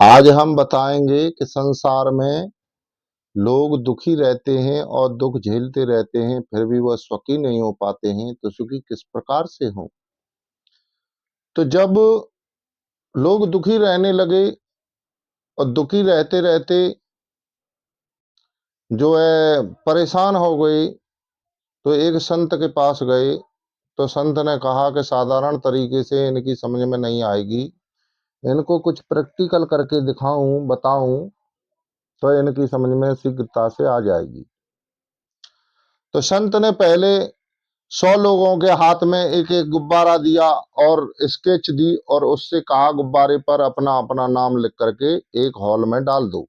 आज हम बताएंगे कि संसार में लोग दुखी रहते हैं और दुख झेलते रहते हैं, फिर भी वह सुखी नहीं हो पाते हैं। तो सुखी किस प्रकार से हो? तो जब लोग दुखी रहने लगे और दुखी रहते रहते जो है परेशान हो गए, तो एक संत के पास गए। तो संत ने कहा कि साधारण तरीके से इनकी समझ में नहीं आएगी, इनको कुछ प्रैक्टिकल करके दिखाऊं, बताऊं, तो इनकी समझ में शीघ्रता से आ जाएगी। तो संत ने पहले 100 लोगों के हाथ में एक एक गुब्बारा दिया और स्केच दी और उससे कहा गुब्बारे पर अपना अपना नाम लिख करके एक हॉल में डाल दो।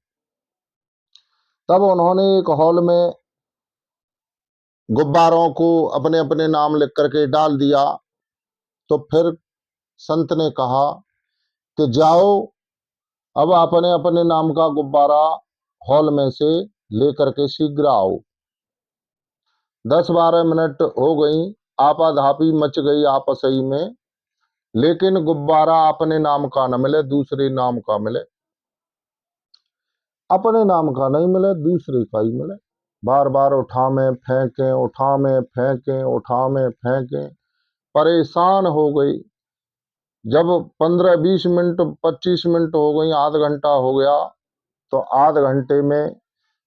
तब उन्होंने एक हॉल में गुब्बारों को अपने अपने नाम लिख करके डाल दिया। तो फिर संत ने कहा कि जाओ, अब अपने अपने नाम का गुब्बारा हॉल में से लेकर के शीघ्र आओ। 10-12 मिनट हो गई, आपाधापी मच गई आपस ही में, लेकिन गुब्बारा अपने नाम का न मिले, दूसरे नाम का मिले। अपने नाम का नहीं मिले, दूसरे का ही मिले। बार बार उठा में फेंके, उठा में फेंके, उठा में फेंके, परेशान हो गई। जब 15-20 मिनट, 25 मिनट हो गई, आध घंटा हो गया, तो आध घंटे में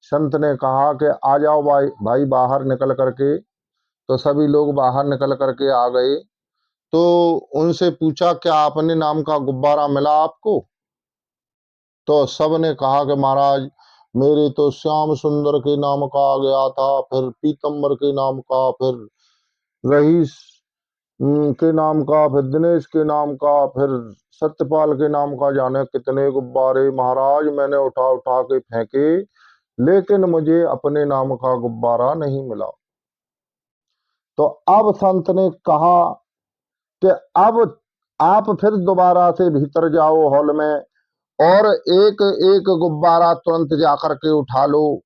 संत ने कहा कि आ जाओ भाई भाई बाहर निकल करके। तो सभी लोग बाहर निकल करके आ गए। तो उनसे पूछा, क्या अपने नाम का गुब्बारा मिला आपको? तो सब ने कहा कि महाराज, मेरे तो श्याम सुंदर के नाम का आ गया था, फिर पीतम्बर के नाम का, फिर रईस के नाम का, फिर दिनेश के नाम का, फिर सत्यपाल के नाम का, जाने कितने गुब्बारे महाराज मैंने उठा उठा के फेंके, लेकिन मुझे अपने नाम का गुब्बारा नहीं मिला। तो अब संत ने कहा कि अब आप फिर दोबारा से भीतर जाओ हॉल में और एक एक गुब्बारा तुरंत जाकर के उठा लो,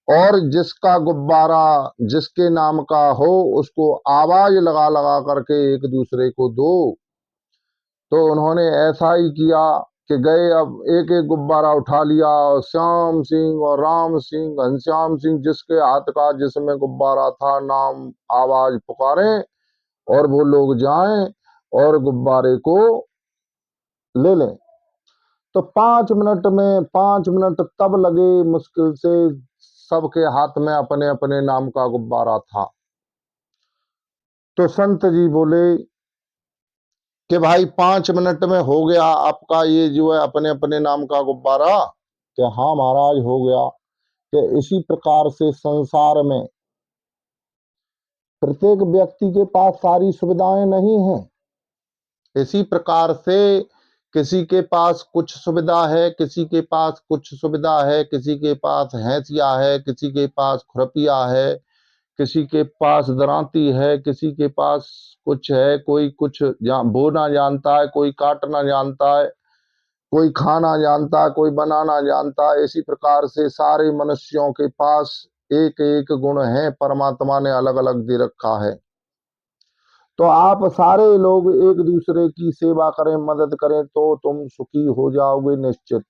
और जिसका गुब्बारा जिसके नाम का हो उसको आवाज लगा लगा करके एक दूसरे को दो। तो उन्होंने ऐसा ही किया कि गए, अब एक एक गुब्बारा उठा लिया और श्याम सिंह और राम सिंह, घनश्याम सिंह, जिसके हाथ का जिसमें गुब्बारा था नाम आवाज पुकारे और वो लोग जाएं और गुब्बारे को ले लें। तो 5 मिनट में, 5 मिनट तब लगे मुश्किल से, सबके हाथ में अपने अपने नाम का गुब्बारा था। तो संत जी बोले कि भाई 5 मिनट में हो गया आपका ये जो है अपने अपने नाम का गुब्बारा? कि हाँ महाराज हो गया। कि इसी प्रकार से संसार में प्रत्येक व्यक्ति के पास सारी सुविधाएं नहीं हैं। इसी प्रकार से किसी के पास कुछ सुविधा है, किसी के पास कुछ सुविधा है, किसी के पास हैसिया है, किसी के पास खुरपिया है, किसी के पास दरांती है, किसी के पास कुछ है, कोई कुछ बोना जानता है, कोई काटना जानता है, कोई खाना जानता है, कोई बनाना जानता है। इसी प्रकार से सारे मनुष्यों के पास एक एक गुण है, परमात्मा ने अलग अलग दे रखा है। तो आप सारे लोग एक दूसरे की सेवा करें, मदद करें, तो तुम सुखी हो जाओगे निश्चित।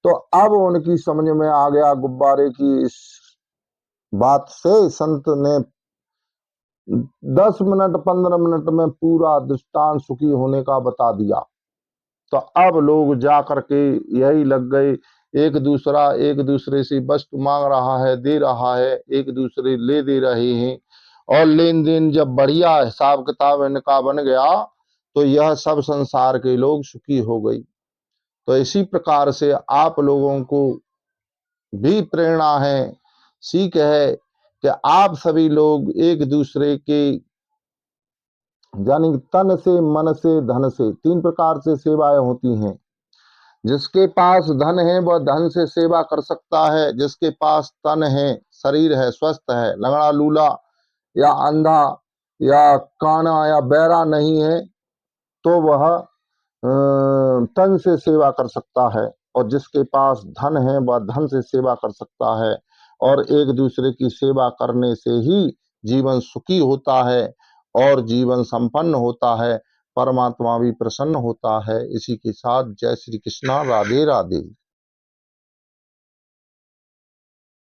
तो अब उनकी समझ में आ गया गुब्बारे की इस बात से। संत ने 10 मिनट 15 मिनट में पूरा दृष्टांत सुखी होने का बता दिया। तो अब लोग जा करके यही लग गए, एक दूसरे से वस्तु मांग रहा है, दे रहा है, एक दूसरे ले दे रहे हैं, और लेन देन जब बढ़िया हिसाब किताब इनका बन गया, तो यह सब संसार के लोग सुखी हो गई। तो इसी प्रकार से आप लोगों को भी प्रेरणा है, सीख है कि आप सभी लोग एक दूसरे के, यानी तन से, मन से, धन से, 3 प्रकार से सेवाएं होती हैं। जिसके पास धन है वह धन से सेवा कर सकता है, जिसके पास तन है, शरीर है, स्वस्थ है, लंगड़ा लूला या अंधा या काना या बहरा नहीं है, तो वह तन से सेवा कर सकता है। और जिसके पास धन है वह धन से सेवा कर सकता है। और एक दूसरे की सेवा करने से ही जीवन सुखी होता है और जीवन संपन्न होता है। परमात्मा भी प्रसन्न होता है। इसी के साथ जय श्री कृष्णा, राधे राधे।